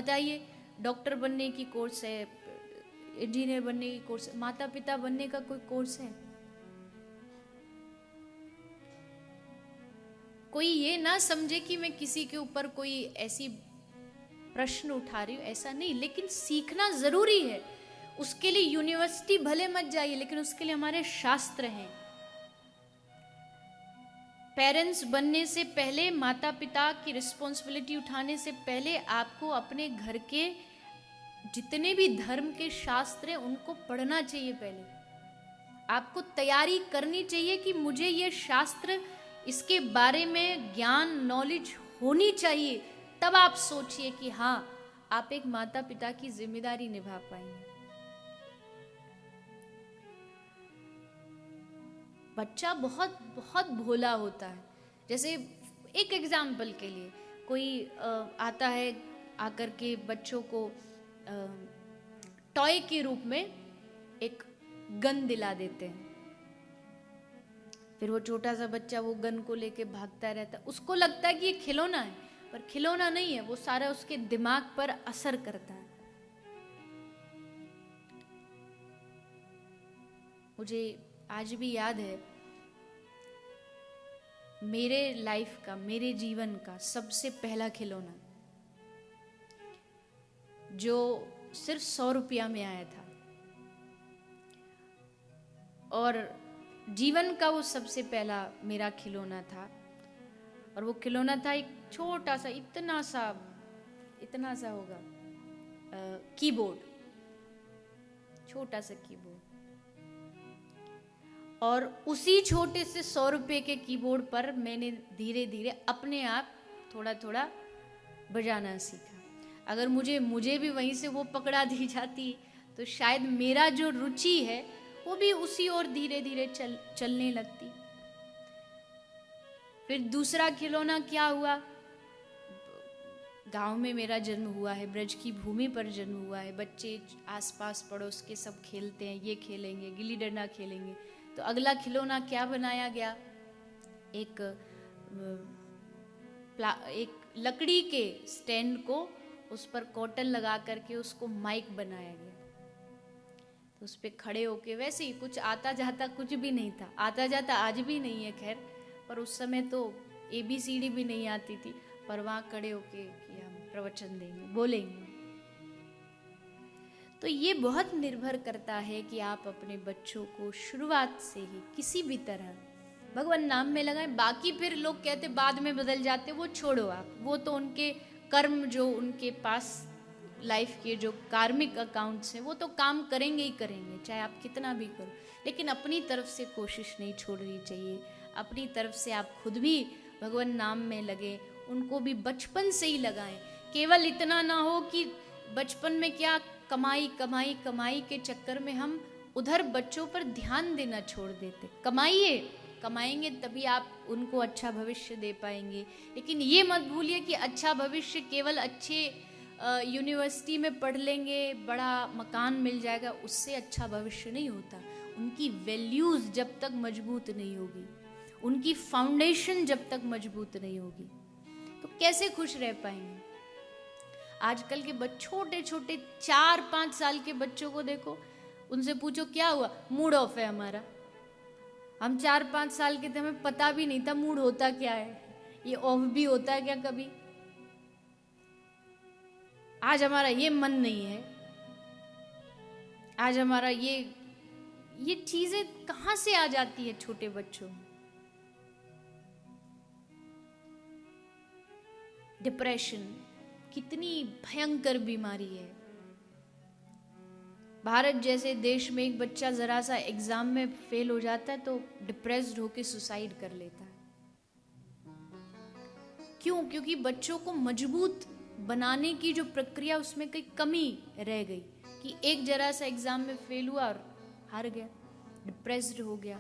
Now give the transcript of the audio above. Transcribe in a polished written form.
बताइए, डॉक्टर बनने की कोर्स है, इंजीनियर बनने की कोर्स है, माता पिता बनने का कोई कोर्स है? कोई ये ना समझे कि मैं किसी के ऊपर कोई ऐसी प्रश्न उठा रही हूँ, ऐसा नहीं, लेकिन सीखना जरूरी है। उसके लिए यूनिवर्सिटी भले मत जाइए, लेकिन उसके लिए हमारे शास्त्र हैं। पेरेंट्स बनने से पहले, माता पिता की रिस्पॉन्सिबिलिटी उठाने से पहले आपको अपने घर के जितने भी धर्म के शास्त्र हैं उनको पढ़ना चाहिए। पहले आपको तैयारी करनी चाहिए कि मुझे ये शास्त्र, इसके बारे में ज्ञान, नॉलेज होनी चाहिए। तब आप सोचिए कि हाँ, आप एक माता पिता की जिम्मेदारी निभा पाएंगे। बच्चा बहुत बहुत भोला होता है। जैसे एक एग्जाम्पल के लिए, कोई आता है, आकर के बच्चों को टॉय के रूप में एक गन दिला देते हैं। फिर वो छोटा सा बच्चा वो गन को लेके भागता रहता है। उसको लगता है कि ये खिलौना है, पर खिलौना नहीं है। वो सारा उसके दिमाग पर असर करता है। मुझे आज भी याद है, मेरे लाइफ का, मेरे जीवन का सबसे पहला खिलौना जो सिर्फ 100 रुपया में आया था, और जीवन का वो सबसे पहला मेरा खिलौना था। और वो खिलौना था एक छोटा सा, इतना सा होगा, कीबोर्ड, छोटा सा कीबोर्ड। और उसी छोटे से 100 रुपये के कीबोर्ड पर मैंने धीरे धीरे अपने आप थोड़ा थोड़ा बजाना सीखा। अगर मुझे भी वहीं से वो पकड़ा दी जाती तो शायद मेरा जो रुचि है वो भी उसी ओर धीरे धीरे चलने लगती। फिर दूसरा खिलौना क्या हुआ, गांव में मेरा जन्म हुआ है, ब्रज की भूमि पर जन्म हुआ है। बच्चे आसपास पड़ोस के सब खेलते हैं, ये खेलेंगे, गिल्ली डंडा खेलेंगे। तो अगला खिलौना क्या बनाया गया, एक लकड़ी के स्टैंड को, उस पर कॉटन लगा करके उसको माइक बनाया गया। तो उस पर खड़े होके, वैसे ही कुछ आता जाता कुछ भी नहीं था, आता जाता आज भी नहीं है खैर, पर उस समय तो ABCD भी नहीं आती थी, पर वहाँ खड़े होके कि हम प्रवचन देंगे, बोलेंगे। तो ये बहुत निर्भर करता है कि आप अपने बच्चों को शुरुआत से ही किसी भी तरह भगवान नाम में लगाएं। बाकी फिर लोग कहते बाद में बदल जाते, वो छोड़ो आप, वो तो उनके कर्म, जो उनके पास लाइफ के जो कार्मिक अकाउंट्स हैं वो तो काम करेंगे ही करेंगे, चाहे आप कितना भी करो। लेकिन अपनी तरफ से कोशिश नहीं छोड़नी चाहिए। अपनी तरफ से आप खुद भी भगवान नाम में लगे, उनको भी बचपन से ही लगाएं। केवल इतना ना हो कि बचपन में क्या कमाई कमाई कमाई के चक्कर में हम उधर बच्चों पर ध्यान देना छोड़ देते। कमाइए, कमाएंगे तभी आप उनको अच्छा भविष्य दे पाएंगे। लेकिन ये मत भूलिए कि अच्छा भविष्य केवल अच्छे यूनिवर्सिटी में पढ़ लेंगे, बड़ा मकान मिल जाएगा, उससे अच्छा भविष्य नहीं होता। उनकी वैल्यूज़ जब तक मजबूत नहीं होगी, उनकी फाउंडेशन जब तक मजबूत नहीं होगी, तो कैसे खुश रह पाएंगे। आजकल के छोटे छोटे 4-5 साल के बच्चों को देखो, उनसे पूछो क्या हुआ, मूड ऑफ है हमारा। हम 4-5 साल के थे, हमें पता भी नहीं था मूड होता क्या है, ये ऑफ भी होता है क्या कभी। आज हमारा ये मन नहीं है, आज हमारा ये चीजें कहां से आ जाती है छोटे बच्चों में। डिप्रेशन कितनी भयंकर बीमारी है। भारत जैसे देश में एक बच्चा जरा सा एग्जाम में फेल हो जाता है तो डिप्रेस्ड होकर सुसाइड कर लेता है। क्यों? क्योंकि बच्चों को मजबूत बनाने की जो प्रक्रिया, उसमें कई कमी रह गई कि एक जरा सा एग्जाम में फेल हुआ और हार गया, डिप्रेस्ड हो गया।